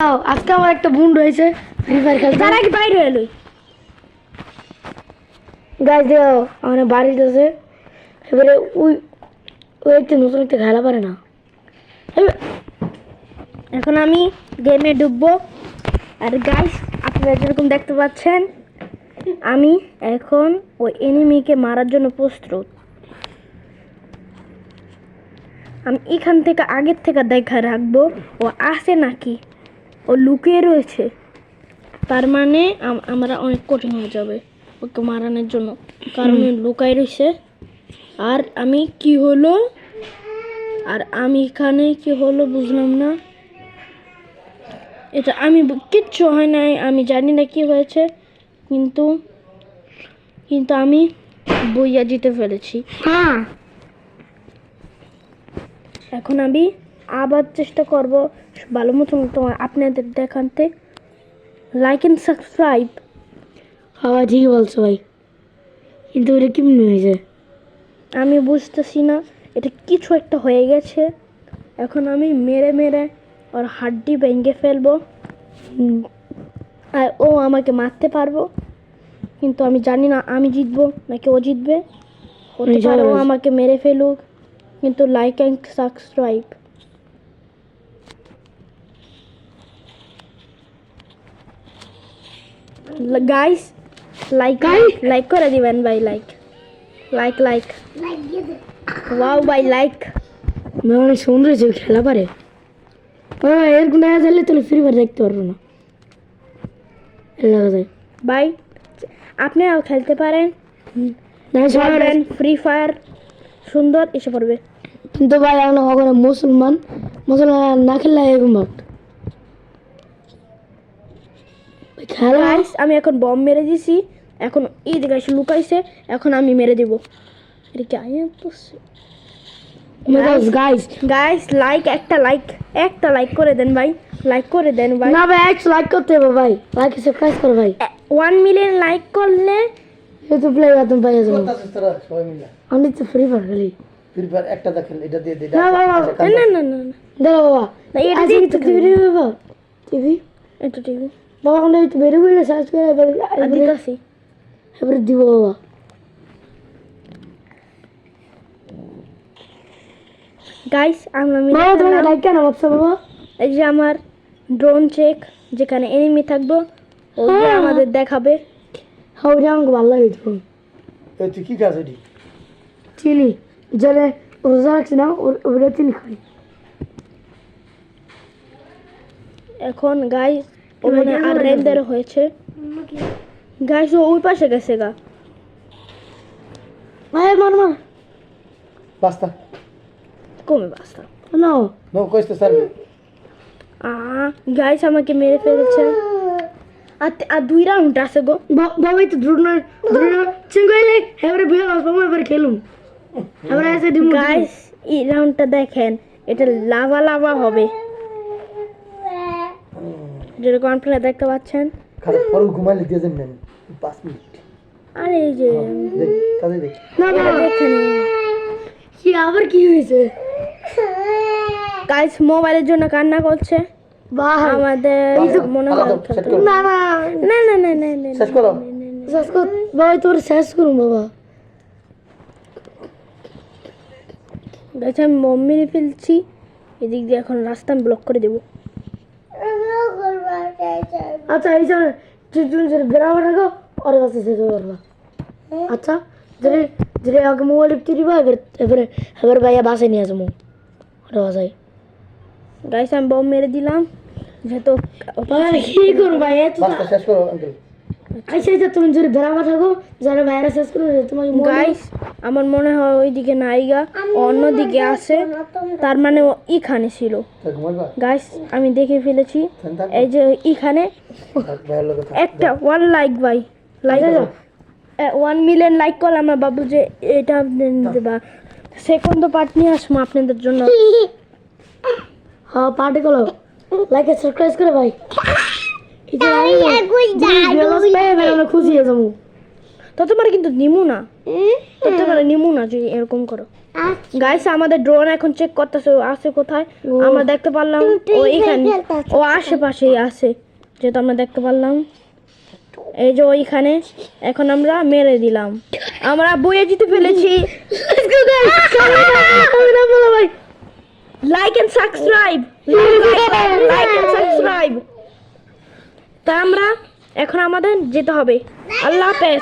আজকে আমার একটা বোন রয়েছে ফ্রি ফায়ার খেলতে। তার আগে বাইরে এলো গাছ দেও আমার বাড়িতে আছে। এবারে ওই ওই একটা নতুন একটা খেলা পারে না। এখন আমি গেমে ঢুকবো। আর গাইস আপনারা যেরকম দেখতে পাচ্ছেন আমি এখন ওই এনিমিকে মারার জন্য প্রস্তুত। আমি এখান থেকে আগের থেকে দেখা রাখবো ও আসে নাকি ও লুকিয়ে রয়েছে, তার মানে আমরা অনেক কঠিন হয়ে যাবে ওকে মারানোর জন্য, কারণ ও লুকায় রয়েছে। আর আমি কি হলো আমি এখানে কি হলো বুঝলাম না। এটা আমি কিচ্ছু হয় নাই, আমি জানি না কি হয়েছে, কিন্তু কিন্তু আমি বইয়া জিতে ফেলেছি। হ্যাঁ এখন আমি আবার চেষ্টা করব ভালো মতন তোমার আপনাদের দেখাতে। Like and subscribe. হ্যাঁ ঠিকই বলছো ভাই, কিন্তু ওটা কেমনি হয়েছে আমি বুঝতেছি না, এটা কিছু একটা হয়ে গেছে। এখন আমি মেরে মেরে ওর হাড্ডি ভেঙে ফেলবো আর ও আমাকে মারতে পারবো, কিন্তু আমি জানি না আমি জিতবো নাকি ও জিতবে। হতে পারে ও আমাকে মেরে ফেলুক, কিন্তু like and subscribe. Guys like করে দিবেন ভাই, লাইক ওয়াও ভাই লাইক। অনেক সুন্দর হয়েছে, খেলা পারে। এরকম দেখা যাইলে তাহলে ফ্রি ফায়ার দেখতে পারবো না। ভাই আপনারাও খেলতে পারেন, ফ্রি ফায়ার সুন্দর এসে পড়বে। কিন্তু ভাই আমরা ওখানে মুসলমান না খেললে এরকম খেলা। গাইস আমি এখন বম মেরে দিছি, এখন এই দিকে এসে লুকাইছে, এখন আমি মেরে দিব। এটা কি আইএম পড়ছে? গাইস একটা লাইক করে দেন ভাই, লাইক করে দেন ভাই। না ভাই একটু লাইক করতে হবে ভাই, লাইক সাবস্ক্রাইব করো ভাই। 1 মিলিয়ন লাইক করলে ইউটিউব প্লে বাটন পাই যাবে। আমি তো ফ্রি ফায়ার খেলি। ফ্রি ফায়ার একটা দেখেন, এটা দিয়ে না বাবা না দাও বাবা, এটা আজকে তো টিভি বাবা, টিভি এটা টিভি বাবা আমরা একটু বের হইলে সার্চ করে দিতাছি। এবারে দিব বাবা। গাইস আমি বাবা তোমাকে লাইক কেন বাচ্চা বাবা? এই যে আমার ড্রোন চেক, যেখানে এনিমি থাকবো ওই আমাদের দেখাবে। হ্যাঁ ওটা আমাকে ভালো লাগে। তো এই তুই কি খাস এটি? চিনি জলে রোজা রাখছি না, ওটা চিনি খাই। এখন গাইস ওখানে আর রেন্ডার হয়েছে। গাইস ও ওই পাশে গেছে গা। মার মার মার বাস্তা কমে বাস্তা না নো কইতে স্যার। গাইস আমাকে মেরে ফেলেছে। আর 2 রাউন্ড আছে গো। বাবাই তো দ্রুত চিঙ্গাইলে এবারে বিয়ে আসবো, এবারে খেলুম এবারে এসে দিমু। গাইস এই রাউন্ডটা দেখেন, এটা লাভা হবে, যেরকম আপনারা দেখতে পাচ্ছেন। খারাপ পরে ঘুমাইলে দিয়ে দেন নেন 5 মিনিট। আরে এই যে দেখ তাদের দেখ না এটা দেখেন কি আবার কি হয়েছে? গাইস মোবাইলের জন্য কান্না করছে। বাহ আমাদের মনে হয় না না না না না না না শেষ করো। শেষ কর বাবা, তোর শেষ করুন বাবা। গাইস আমি বম মেরে ফেলছি, এদিক দিয়ে এখন রাস্তা আমি ব্লক করে দেবো। আচ্ছা এই যে তুমি যদি গ্রামে থাকো ওর কাছে শেষ করবা। আচ্ছা যদি যদি আগে মোবাইল টিপতে দিবা, এবারে এবারে ভাইয়া বাসায় নিয়ে আসবো ওটা বাসায়। গাইস আমি বম মেরে দিলাম, যেহেতু কি করবো ভাইয়া বাস্তা শেষ করো আঙ্কেল। আচ্ছা আচ্ছা তুমি যদি গ্রামে থাকো যারা ভাইরা শেষ করে তোমাকে গাইস আমার মনে হয় ওইদিকে নাইগা অন্য দিকে আছে, তার মানে ও এখানে ছিল। তুই ঘুমাইবা? গাইস আমি দেখে ফেলেছি, এই যে এখানে ভালো লাগে। একটা 1 লাইক ভাই, লাইক 1 মিলিয়ন লাইক করলে আমার বাবু যে এটা দেবা সেকেন্ড পার্ট নিয়ে আসবো আপনাদের জন্য। হ্যাঁ পার্টি করো, লাইক সাবস্ক্রাইব করে ভাই। তো তোমার কিন্তু নিমু না, তো তোমার নিমু না যদি এরকম করো। গাইস আমাদের ড্রোন এখন চেক করতেছে আছে কোথায়। আমরা দেখতে পারলাম ও এখানে, ও আশেপাশেই আছে, যেটা আমরা দেখতে পারলাম। এই যে ওইখানে, এখন আমরা মেরে দিলাম, আমরা বইয়ে জিতে ফেলেছি। Like and subscribe, like and subscribe. তা আমরা এখন আমাদের যেতে হবে। আল্লাহ হাফেজ।